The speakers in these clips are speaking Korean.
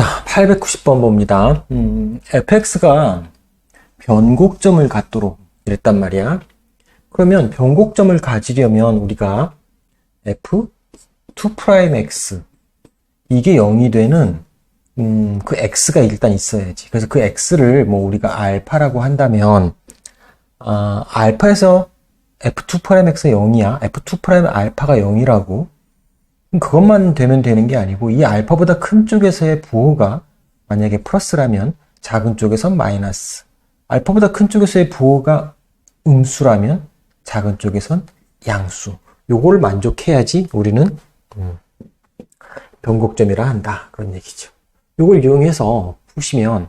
자, 890번 봅니다. fx가 변곡점을 갖도록 이랬단 말이야. 그러면 변곡점을 가지려면 우리가 f2'x 이게 0이 되는 그 x가 일단 있어야지. 그래서 그 x를 뭐 우리가 알파라고 한다면 알파에서 f2'x가 0이야. f2' 알파가 0이라고. 그것만 되면 되는 게 아니고 이 알파보다 큰 쪽에서의 부호가 만약에 플러스라면 작은 쪽에선 마이너스, 알파보다 큰 쪽에서의 부호가 음수라면 작은 쪽에선 양수. 요걸 만족해야지 우리는 변곡점이라 한다. 그런 얘기죠. 요걸 이용해서 푸시면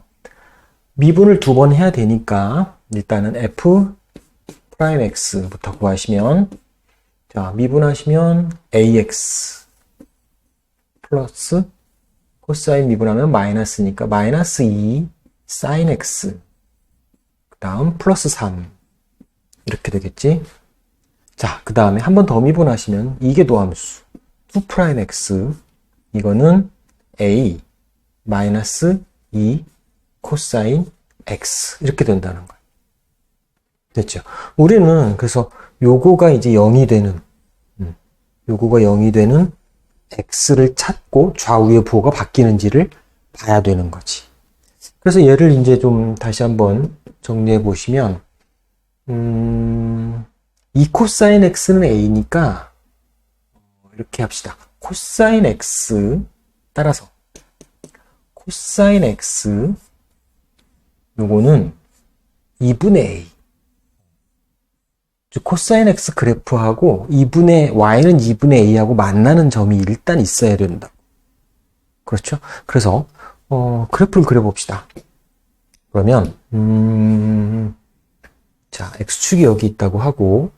미분을 2번 해야 되니까 일단은 f'x부터 구하시면, 자, 미분하시면 ax 플러스 코사인 미분하면 마이너스니까 마이너스 2 sin x 그 다음 플러스 3 이렇게 되겠지. 자, 그 다음에 한 번 더 미분하시면 이게 도함수 2'x 이거는 a 마이너스 2 코사인 x 이렇게 된다는 거예요. 됐죠? 우리는 그래서 요거가 이제 0이 되는 요거가 0이 되는 x를 찾고 좌우의 부호가 바뀌는지를 봐야 되는 거지. 그래서 얘를 이제 좀 다시 한번 정리해 보시면, 이 코사인 x는 a니까 이렇게 합시다. 코사인 x 따라서 코사인 x 요거는 2분의 a. 코사인 x 그래프하고 y는 2분의 a하고 만나는 점이 일단 있어야 된다. 그렇죠? 그래서 그래프를 그려봅시다. 그러면 자, x축이 여기 있다고 하고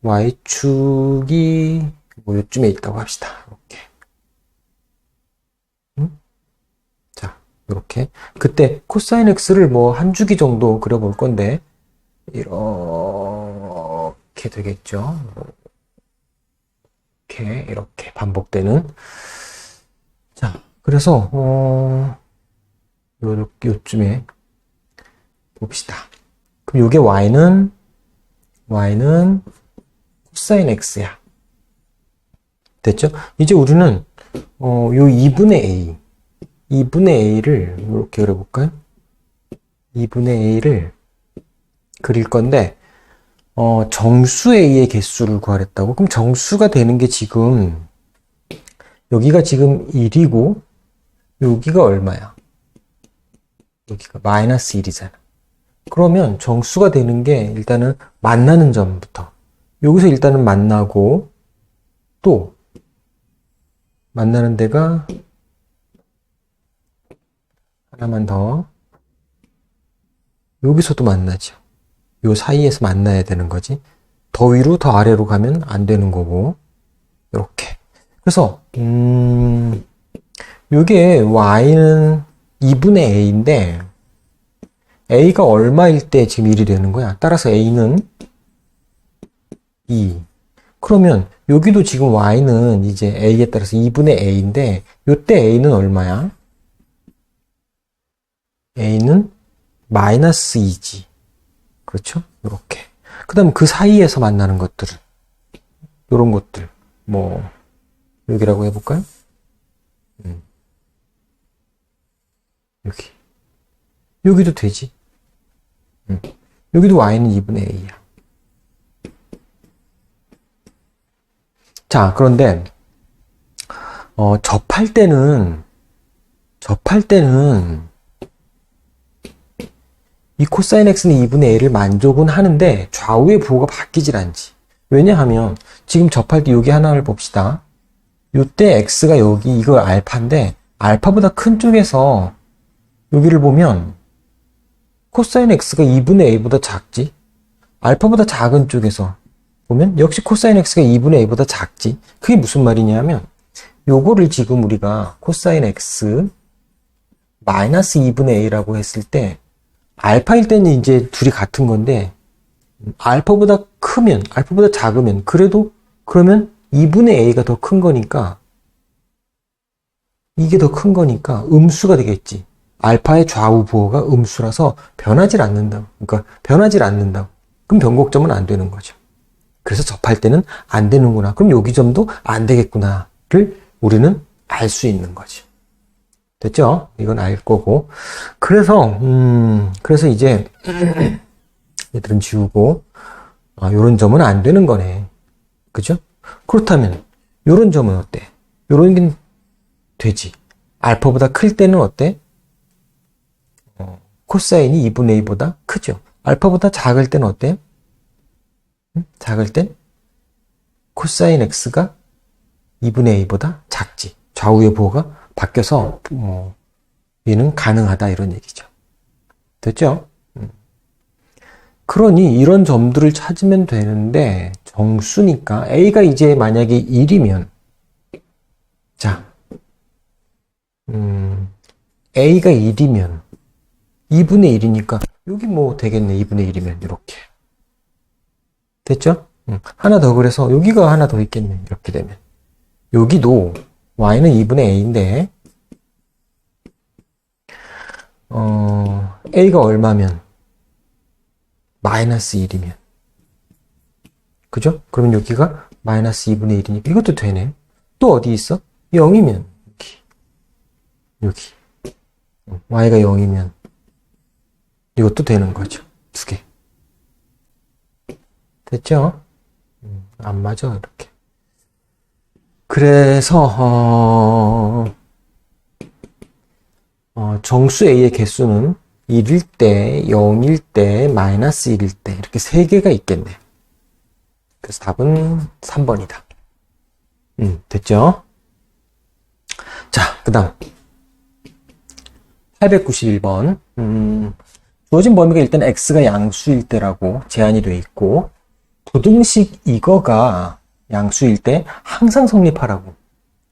y축이 뭐 요쯤에 있다고 합시다. 이렇게. 자, 이렇게. 그때 코사인 x를 뭐 한 주기 정도 그려볼 건데 이렇게 되겠죠. 이렇게 반복되는. 자, 그래서 요쯤에 봅시다. 그럼 요게 y는 코사인 x야. 됐죠? 이제 우리는 요 2분의 a를 이렇게 그려볼까요? 2분의 a를 그릴 건데 정수 a의 개수를 구하랬다고. 그럼 정수가 되는 게 지금 여기가 지금 1이고 여기가 얼마야? 여기가 마이너스 1이잖아. 그러면 정수가 되는 게 일단은 만나는 점부터 여기서 일단은 만나고 또 만나는 데가 하나만 더 여기서도 만나죠. 요 사이에서 만나야 되는 거지. 더 위로 더 아래로 가면 안 되는 거고. 이렇게. 그래서 요게 y는 2분의 a인데 a가 얼마일 때 지금 1이 되는 거야. 따라서 a는 2. 그러면 여기도 지금 y는 이제 a에 따라서 2분의 a인데 요때 a는 얼마야? a는 마이너스 2지. 그렇죠? 이렇게. 그 다음 그 사이에서 만나는 것들은 요런 것들 뭐 여기라고 해볼까요? 여기도 되지. 여기도 y는 2분의 a야. 자, 그런데 접할 때는 이 코사인 x는 2분의 a를 만족은 하는데 좌우의 부호가 바뀌질 않지. 왜냐하면 지금 접할 때 여기 하나를 봅시다. 요때 x가 여기 이거 알파인데 알파보다 큰 쪽에서 여기를 보면 코사인 x가 2분의 a보다 작지. 알파보다 작은 쪽에서 보면 역시 코사인 x가 2분의 a보다 작지. 그게 무슨 말이냐면 요거를 지금 우리가 코사인 x 마이너스 2분의 a라고 했을 때 알파일 때는 이제 둘이 같은 건데 알파보다 크면, 알파보다 작으면 그래도 그러면 2분의 a가 더 큰 거니까 이게 더 큰 거니까 음수가 되겠지. 알파의 좌우 부호가 음수라서 변하질 않는다고. 그러니까 변하질 않는다고. 그럼 변곡점은 안 되는 거죠. 그래서 접할 때는 안 되는구나. 그럼 여기 점도 안 되겠구나를 우리는 알 수 있는 거죠. 됐죠? 이건 알 거고. 그래서 이제 얘들은 지우고 요런 점은 안 되는 거네. 그죠? 그렇다면 요런 점은 어때? 요런 게 되지. 알파보다 클 때는 어때? 코사인이 2분의 2보다 크죠. 알파보다 작을 때는 어때? 작을 땐 코사인 x가 2분의 2보다 작지. 좌우의 부호가 바뀌어서 얘는 가능하다 이런 얘기죠. 됐죠? 그러니 이런 점들을 찾으면 되는데 정수니까 a가 이제 만약에 1이면 자 a가 1이면 2분의 1이니까 여기 뭐 되겠네. 2분의 1이면 이렇게 됐죠? 하나 더 그래서 여기가 하나 더 있겠네. 이렇게 되면 여기도 y는 2분의 a인데 a가 얼마면 마이너스 1이면 그죠? 그러면 여기가 마이너스 2분의 1이니까 이것도 되네. 또 어디 있어? 0이면 여기 y가 0이면 이것도 되는 거죠. 두 개. 됐죠? 안 맞아 이렇게. 그래서 정수 A의 개수는 1일 때, 0일 때, 마이너스 1일 때 이렇게 세 개가 있겠네. 그래서 답은 3번이다. 됐죠? 자, 그 다음 891번 주어진 범위가 일단 x가 양수일 때라고 제한이 되어 있고 부등식 이거가 양수일 때 항상 성립하라고.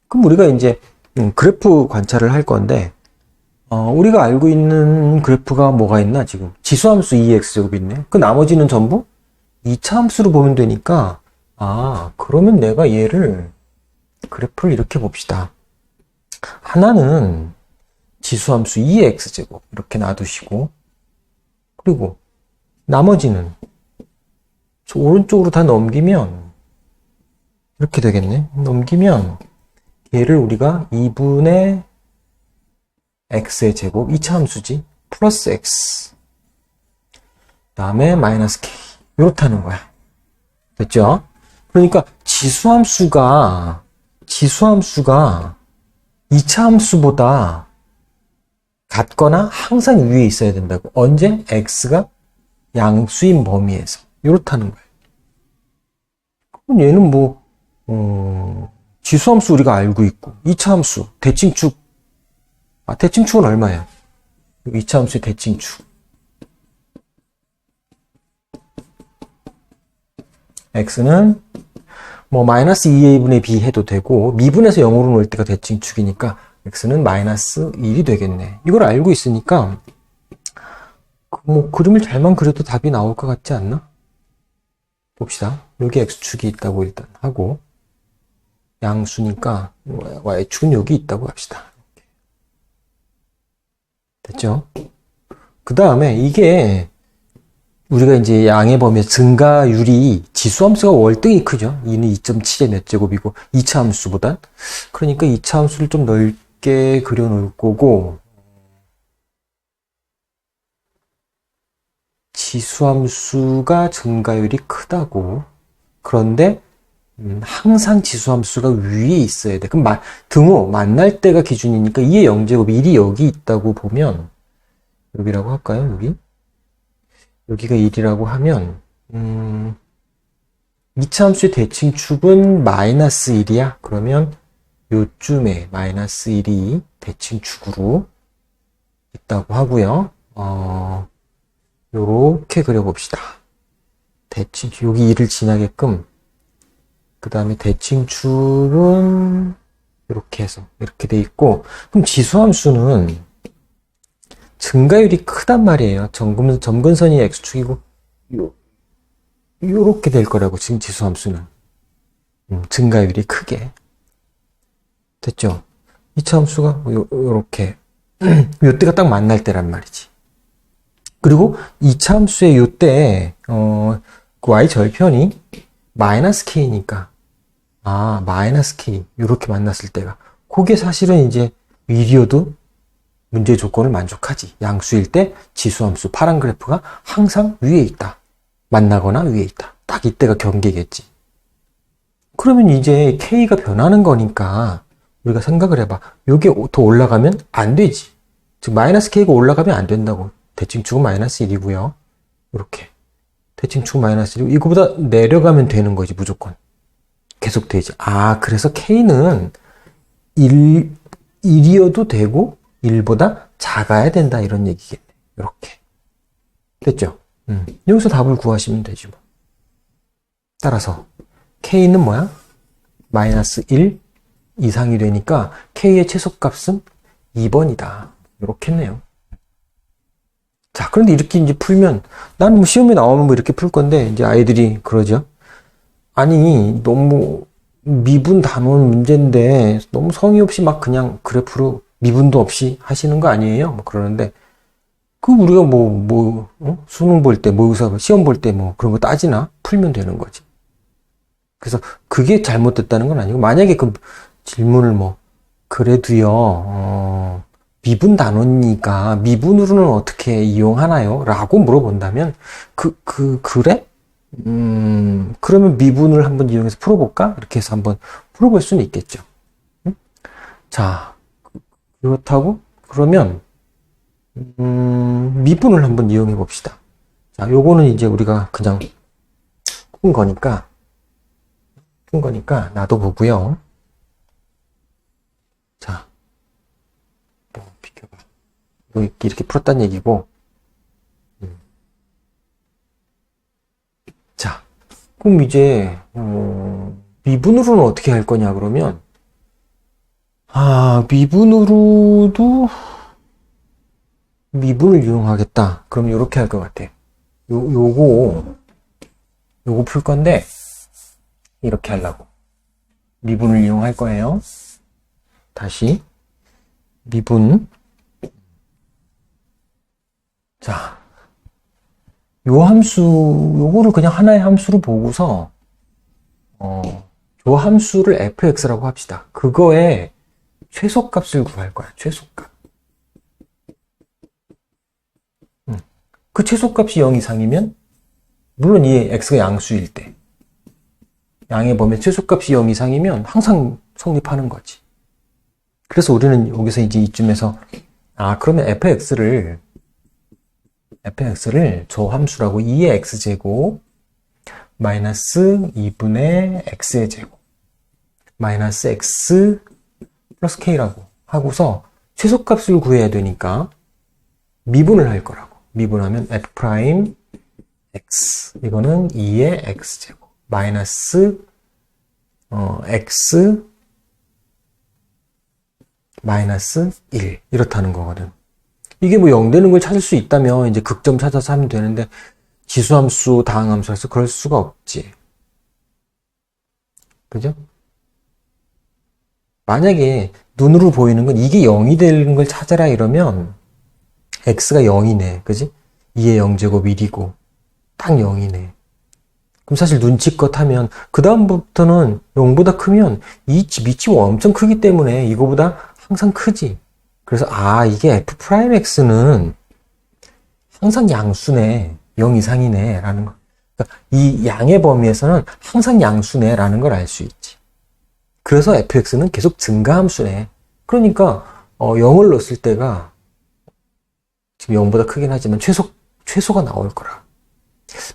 그럼 우리가 이제 그래프 관찰을 할 건데 우리가 알고 있는 그래프가 뭐가 있나 지금 지수함수 2x제곱이 있네. 그 나머지는 전부 2차 함수로 보면 되니까 그러면 내가 얘를 그래프를 이렇게 봅시다. 하나는 지수함수 2x제곱 이렇게 놔두시고 그리고 나머지는 저 오른쪽으로 다 넘기면 이렇게 되겠네. 넘기면 얘를 우리가 2분의 x의 제곱 2차 함수지 플러스 x 다음에 마이너스 k 이렇다는 거야. 됐죠? 그러니까 지수함수가 2차 함수보다 같거나 항상 위에 있어야 된다고. 언제? x가 양수인 범위에서 이렇다는 거예요. 그럼 얘는 뭐 지수함수 우리가 알고 있고 2차 함수 대칭축 대칭축은 얼마야? 2차 함수의 대칭축 x는 뭐 마이너스 2a분의 b 해도 되고 미분에서 0으로 놓을 때가 대칭축이니까 x는 마이너스 1이 되겠네. 이걸 알고 있으니까 뭐 그림을 잘만 그려도 답이 나올 것 같지 않나? 봅시다. 여기 x축이 있다고 일단 하고 양수니까 y축은 여기 있다고 합시다. 됐죠? 그 다음에 이게 우리가 이제 양의 범위에서 증가율이 지수함수가 월등히 크죠. 2는 2.7의 몇 제곱이고 2차 함수보단. 그러니까 2차 함수를 좀 넓게 그려놓을 거고 지수함수가 증가율이 크다고. 그런데 항상 지수함수가 위에 있어야 돼. 그럼 등호 만날 때가 기준이니까 2의 0제곱 1이 여기 있다고 보면 여기라고 할까요? 여기가 1이라고 하면 2차 함수의 대칭축은 마이너스 1이야. 그러면 요쯤에 마이너스 1이 대칭축으로 있다고 하고요. 요렇게 그려봅시다. 대칭축 여기 1을 지나게끔 그 다음에 대칭축은 이렇게 해서 이렇게 돼 있고 그럼 지수함수는 증가율이 크단 말이에요. 점근선이 x축이고 요렇게 될 거라고 지금 지수함수는 증가율이 크게 됐죠. 2차 함수가 요렇게 요때가 딱 만날 때란 말이지. 그리고 2차 함수의 요때 그 y 절편이 마이너스 k니까 마이너스 k 요렇게 만났을 때가 그게 사실은 이제 위리어도 문제 조건을 만족하지. 양수일 때 지수함수 파란 그래프가 항상 위에 있다. 만나거나 위에 있다. 딱 이때가 경계겠지. 그러면 이제 k가 변하는 거니까 우리가 생각을 해봐. 요게 더 올라가면 안 되지. 즉 마이너스 k가 올라가면 안 된다고. 대칭축은 마이너스 1이고요. 이렇게 대칭축은 마이너스 1이고 이거보다 내려가면 되는 거지 무조건. 계속 되지. 그래서 k는 1이어도 되고 1보다 작아야 된다 이런 얘기겠네. 이렇게 됐죠? 여기서 답을 구하시면 되지 뭐. 따라서 k는 뭐야? 마이너스 1 이상이 되니까 k의 최소값은 2번이다. 이렇게 했네요. 자, 그런데 이렇게 이제 풀면 나는 뭐 시험에 나오면 뭐 이렇게 풀 건데 이제 아이들이 그러죠. 아니 너무 미분 단원 문제인데 너무 성의 없이 막 그냥 그래프로 미분도 없이 하시는 거 아니에요? 뭐 그러는데 그 우리가 수능 볼 때 모의고사 시험 볼 때 뭐 그런 거 따지나 풀면 되는 거지. 그래서 그게 잘못됐다는 건 아니고 만약에 그 질문을 뭐 그래도요 미분 단원이니까 미분으로는 어떻게 이용하나요? 라고 물어본다면 그래? 그러면 미분을 한번 이용해서 풀어볼까? 이렇게 해서 한번 풀어볼 수는 있겠죠. 자, 그렇다고? 그러면, 미분을 한번 이용해 봅시다. 자, 요거는 이제 우리가 그냥 푼 거니까 놔둬보고요. 자, 뭐, 비켜봐. 이렇게 풀었단 얘기고, 자, 그럼 이제 미분으로는 어떻게 할 거냐 그러면 미분으로도 미분을 이용하겠다. 그럼 이렇게 할 것 같아. 요거 풀 건데 이렇게 하려고 미분을 이용할 거예요. 다시 미분. 자. 요거를 그냥 하나의 함수로 보고서, 요 함수를 fx라고 합시다. 그거의 최소값을 구할 거야, 최소값. 그 최소값이 0 이상이면, 물론 이 x가 양수일 때, 양의 범위 최소값이 0 이상이면 항상 성립하는 거지. 그래서 우리는 여기서 이제 이쯤에서, 그러면 fx를 저 함수라고 2의 x제곱 마이너스 2분의 x의 제곱 마이너스 x 플러스 k라고 하고서 최소값을 구해야 되니까 미분을 할 거라고. 미분하면 f 프라임 x 이거는 2의 x제곱 마이너스 x 마이너스 1 이렇다는 거거든. 이게 뭐 0 되는 걸 찾을 수 있다면 이제 극점 찾아서 하면 되는데 지수함수, 다항함수라서 그럴 수가 없지. 그죠? 만약에 눈으로 보이는 건 이게 0이 되는 걸 찾아라 이러면 x가 0이네. 그지? 2의 0제곱 1이고 딱 0이네. 그럼 사실 눈치껏 하면 그 다음부터는 0보다 크면 이 밑이 엄청 크기 때문에 이거보다 항상 크지. 그래서 이게 f'x는 항상 양수네, 0 이상이네 라는 거. 그러니까 이 양의 범위에서는 항상 양수네 라는 걸 알 수 있지. 그래서 fx는 계속 증가함수네. 그러니까 0을 넣었을 때가 지금 0보다 크긴 하지만 최소가 나올 거라.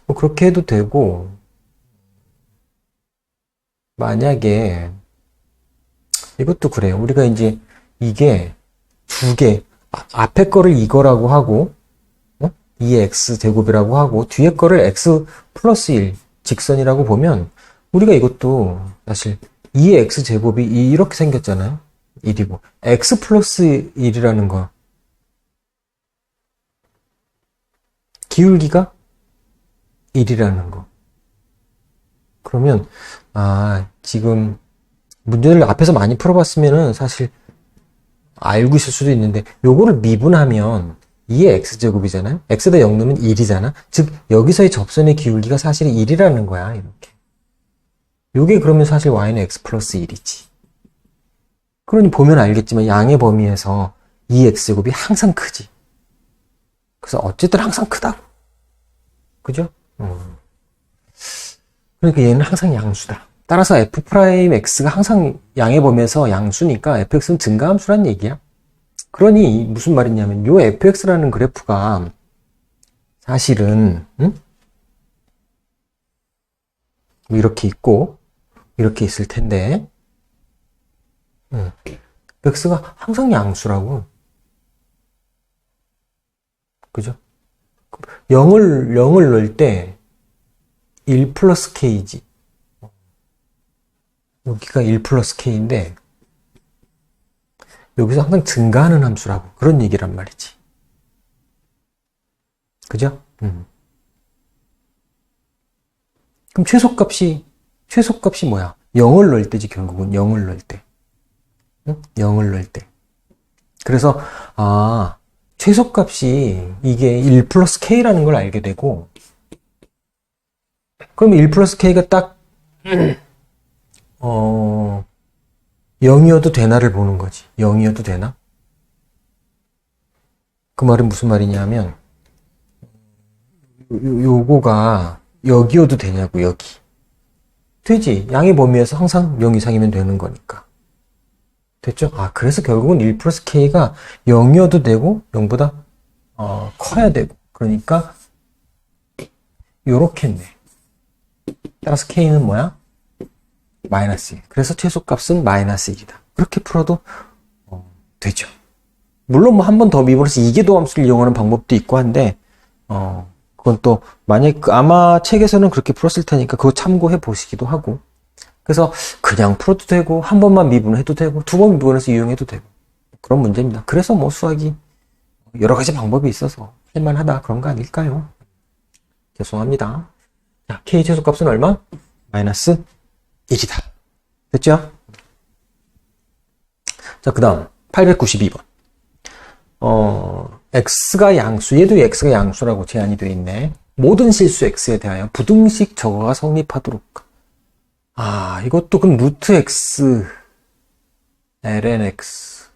뭐 그렇게 해도 되고, 만약에 이것도 그래요. 우리가 이제 이게 두 개, 앞에 거를 이거라고 하고 2의 x제곱이라고 하고 뒤에 거를 x 플러스 1 직선이라고 보면 우리가 이것도 사실 2의 x제곱이 이렇게 생겼잖아요. 1이고 x 플러스 1이라는 거 기울기가 1이라는 거. 그러면 지금 문제를 앞에서 많이 풀어봤으면은 사실 알고 있을 수도 있는데 요거를 미분하면 2의 x제곱이잖아요. x에다 0 넣으면 1이잖아. 즉 여기서의 접선의 기울기가 사실 1이라는 거야. 이렇게. 요게 그러면 사실 y는 x 플러스 1이지. 그러니 보면 알겠지만 양의 범위에서 2x제곱이 항상 크지. 그래서 어쨌든 항상 크다고. 그죠? 그러니까 얘는 항상 양수다. 따라서 f'x가 항상 양의 범위에서 양수니까 fx는 증가함수란 얘기야. 그러니 무슨 말이냐면 요 fx라는 그래프가 사실은 이렇게 있고 이렇게 있을 텐데 fx가 항상 양수라고. 그죠? 0을 넣을 때 1 플러스 k지. 여기가 1 플러스 k인데 여기서 항상 증가하는 함수라고 그런 얘기란 말이지. 그죠? 그럼 최소값이 뭐야? 0을 넣을 때지 결국은 0을 넣을 때. 0을 넣을 때. 그래서 최소값이 이게 1 플러스 k라는 걸 알게 되고 그럼 1 플러스 k가 딱 0이어도 되나를 보는 거지. 0이어도 되나? 그 말은 무슨 말이냐면 요거가 여기어도 되냐고. 여기 되지. 양의 범위에서 항상 0 이상이면 되는 거니까. 됐죠? 그래서 결국은 1 플러스 k가 0이어도 되고 0보다 커야 되고 그러니까 요렇겠네. 따라서 k는 뭐야? 마이너스 1. 그래서 최소값은 마이너스 1이다. 그렇게 풀어도 되죠. 물론 뭐 한 번 더 미분해서 이계도함수를 이용하는 방법도 있고 한데 그건 또 만약 아마 책에서는 그렇게 풀었을 테니까 그거 참고해 보시기도 하고. 그래서 그냥 풀어도 되고 한 번만 미분해도 되고 두 번 미분해서 이용해도 되고 그런 문제입니다. 그래서 뭐 수학이 여러 가지 방법이 있어서 할만하다 그런 거 아닐까요? 죄송합니다. 자, k 최소값은 얼마? 마이너스 1이다. 됐죠? 자, 그 다음 892번. x가 양수, 얘도 x가 양수라고 제한이 되어 있네. 모든 실수 x에 대하여 부등식 적어가 성립하도록. 이것도 그럼 루트 x ln x.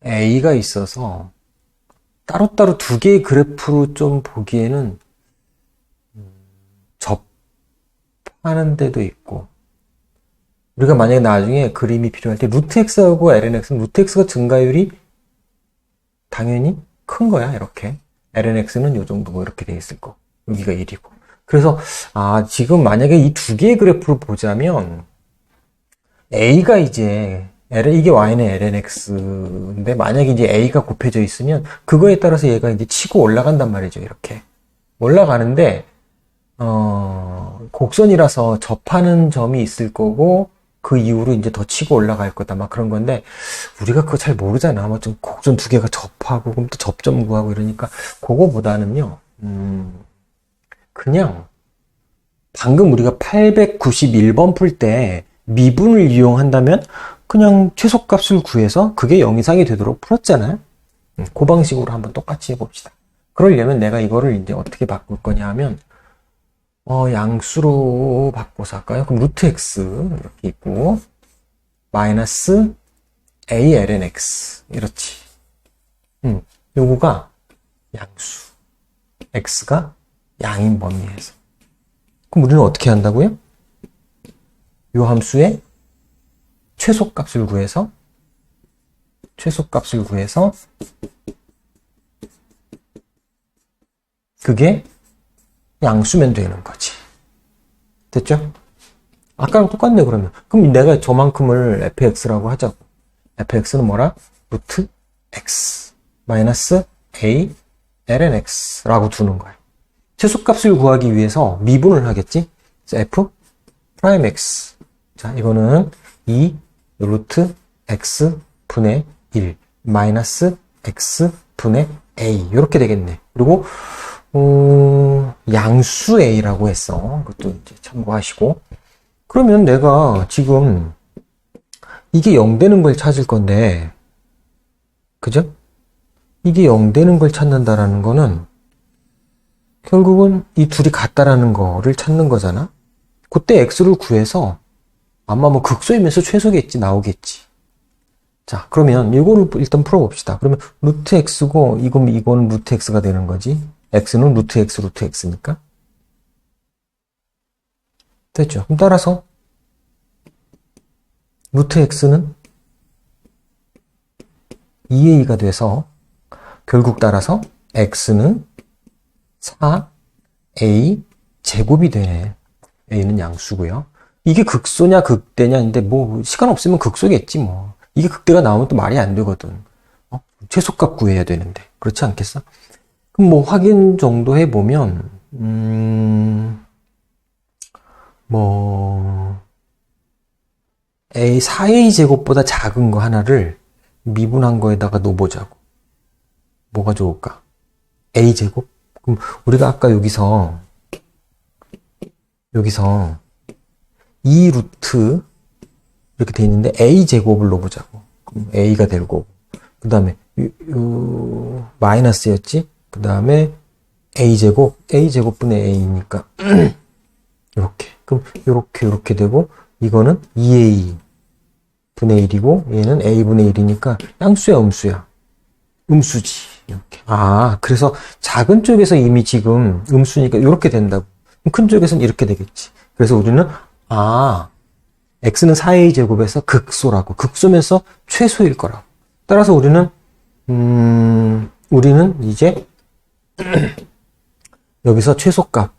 a가 있어서 따로따로 두 개의 그래프로 좀 보기에는 접하는 데도 있고, 우리가 만약에 나중에 그림이 필요할 때 루트 x하고 ln x는 루트 x가 증가율이 당연히 큰 거야. 이렇게 ln x는 요 정도 뭐 이렇게 돼 있을 거. 여기가 1이고. 그래서 지금 만약에 이 두 개의 그래프를 보자면 a가 이제 이게 y는 ln x인데 만약에 이제 a가 곱해져 있으면 그거에 따라서 얘가 이제 치고 올라간단 말이죠. 이렇게 올라가는데 곡선이라서 접하는 점이 있을 거고 그 이후로 이제 더 치고 올라갈 거다 막 그런 건데 우리가 그거 잘 모르잖아. 뭐 좀 곡선 두 개가 접하고 그럼 또 접점 구하고 이러니까 그거보다는요. 그냥 방금 우리가 891번 풀 때 미분을 이용한다면 그냥 최소값을 구해서 그게 0 이상이 되도록 풀었잖아요. 그 방식으로 한번 똑같이 해봅시다. 그러려면 내가 이거를 이제 어떻게 바꿀 거냐 하면 양수로 바꿔서 할까요? 그럼 루트 x 이렇게 있고 마이너스 a ln x 이렇지. 요거가 양수, x가 양인 범위에서. 그럼 우리는 어떻게 한다고요? 요 함수의 최소값을 구해서 그게 양수면 되는 거지. 됐죠? 아까랑 똑같네. 그러면 그럼 내가 저만큼을 fx라고 하자고. fx는 뭐라? 루트 x 마이너스 a ln x라고 두는 거야. 최소값을 구하기 위해서 미분을 하겠지. 그래서 f 프라임 x. 자, 이거는 2 루트 x 분의 1 마이너스 x 분의 a 이렇게 되겠네. 그리고 양수 a라고 했어. 그것도 이제 참고하시고 그러면 내가 지금 이게 0 되는 걸 찾을 건데, 그죠? 이게 0 되는 걸 찾는다라는 거는 결국은 이 둘이 같다라는 거를 찾는 거잖아? 그때 x를 구해서 아마 뭐 극소이면서 최소겠지, 나오겠지. 자, 그러면 이거를 일단 풀어봅시다. 그러면 루트 x고, 이거는 루트 x가 되는 거지. x는 루트 x, 루트 x니까. 됐죠? 그럼 따라서 루트 x는 2a가 돼서 결국 따라서 x는 4a 제곱이 되네. a는 양수고요. 이게 극소냐 극대냐인데 뭐 시간 없으면 극소겠지 뭐. 이게 극대가 나오면 또 말이 안 되거든. 최소값 구해야 되는데 그렇지 않겠어? 그럼 뭐 확인 정도 해보면 뭐 a 4a 제곱보다 작은 거 하나를 미분한 거에다가 놓보자고. 뭐가 좋을까? a 제곱? 그럼 우리가 아까 여기서 2 루트 이렇게 돼 있는데 a 제곱을 넣어보자고. 그럼 a가 될 거고. 그 다음에 마이너스였지? 그 다음에 a 제곱분의 a니까 이렇게. 그럼 이렇게 되고 이거는 2a 분의 1이고 얘는 a분의 1이니까 양수야 음수야? 음수지. 이렇게. 그래서 작은 쪽에서 이미 지금 음수니까 이렇게 된다고. 큰 쪽에서는 이렇게 되겠지. 그래서 우리는 x는 4a 제곱에서 극소라고. 극소면서 최소일 거라고. 따라서 우리는 이제 여기서 최소값이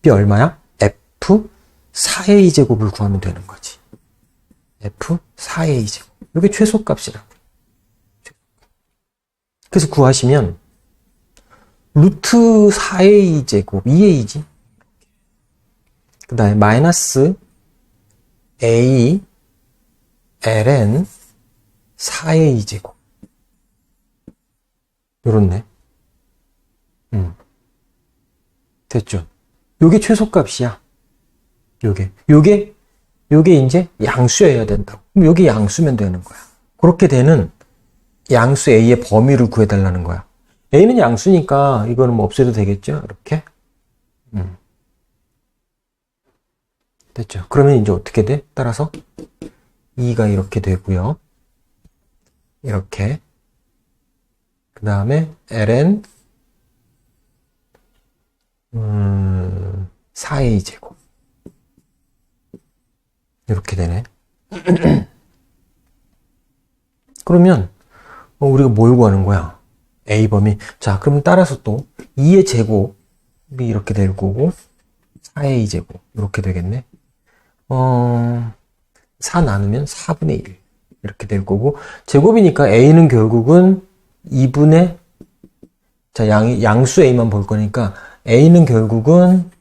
얼마야? f 4a 제곱을 구하면 되는 거지. f 4a 제곱. 이게 최소값이라고. 그래서 구하시면 루트 4a 제곱 2a지. 그 다음에 마이너스 a ln 4a 제곱. 요렇네. 됐죠? 요게 최소값이야. 요게 이제 양수여야 된다고. 그럼 요게 양수면 되는 거야. 그렇게 되는 양수 a의 범위를 구해달라는 거야. a는 양수니까 이거는 뭐 없애도 되겠죠? 이렇게. 됐죠? 그러면 이제 어떻게 돼? 따라서 2가 이렇게 되고요. 이렇게. 그 다음에 ln 4a 제곱. 이렇게 되네. 그러면 우리가 뭘 구하는 거야? a 범위. 자, 그럼 따라서 또 2의 제곱이 이렇게 될 거고 4a 제곱 이렇게 되겠네. 4 나누면 4분의 1 이렇게 될 거고 제곱이니까 a는 결국은 2분의 자 양수 a만 볼 거니까 a는 결국은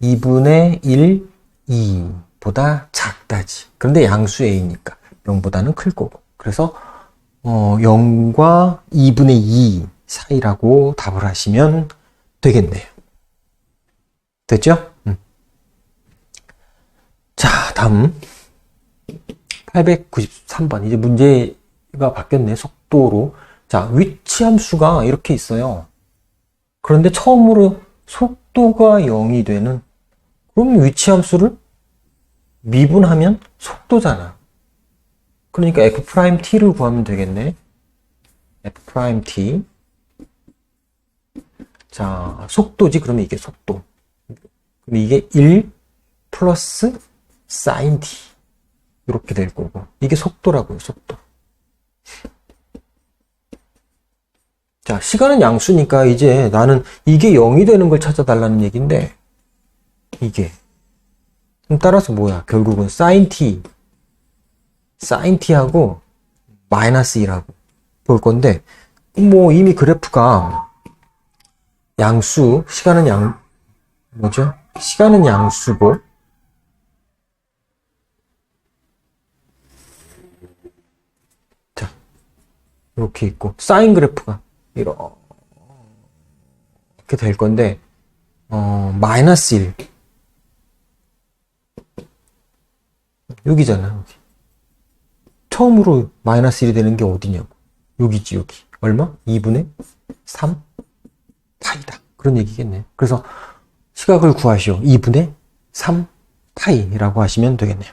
2분의 1, 2보다 작다지. 그런데 양수 a니까 0보다는 클 거고. 그래서 0과 2분의 2 사이라고 답을 하시면 되겠네요. 됐죠? 자, 다음 893번. 이제 문제가 바뀌었네. 속도로. 자, 위치 함수가 이렇게 있어요. 그런데 처음으로 속도가 0이 되는, 그럼 위치 함수를 미분하면 속도잖아. 그러니까 f't를 구하면 되겠네. f't. 자, 속도지. 그러면 이게 속도. 그럼 이게 1 플러스 sin t. 이렇게 될 거고. 이게 속도라고요, 속도. 자, 시간은 양수니까 이제 나는 이게 0이 되는 걸 찾아달라는 얘기인데, 이게. 그럼 따라서 뭐야? 결국은 sin t하고 마이너스 2라고 볼 건데, 뭐 이미 그래프가 양수, 시간은 뭐죠? 시간은 양수고, 자, 이렇게 있고, 사인 그래프가 이렇게 될 건데, 마이너스 1. 여기잖아, 여기. 처음으로 마이너스 1이 되는 게 어디냐고. 여기지, 여기. 얼마? 2분의 3 파이다. 그런 얘기겠네. 그래서 시각을 구하시오. 2분의 3 파이라고 하시면 되겠네요.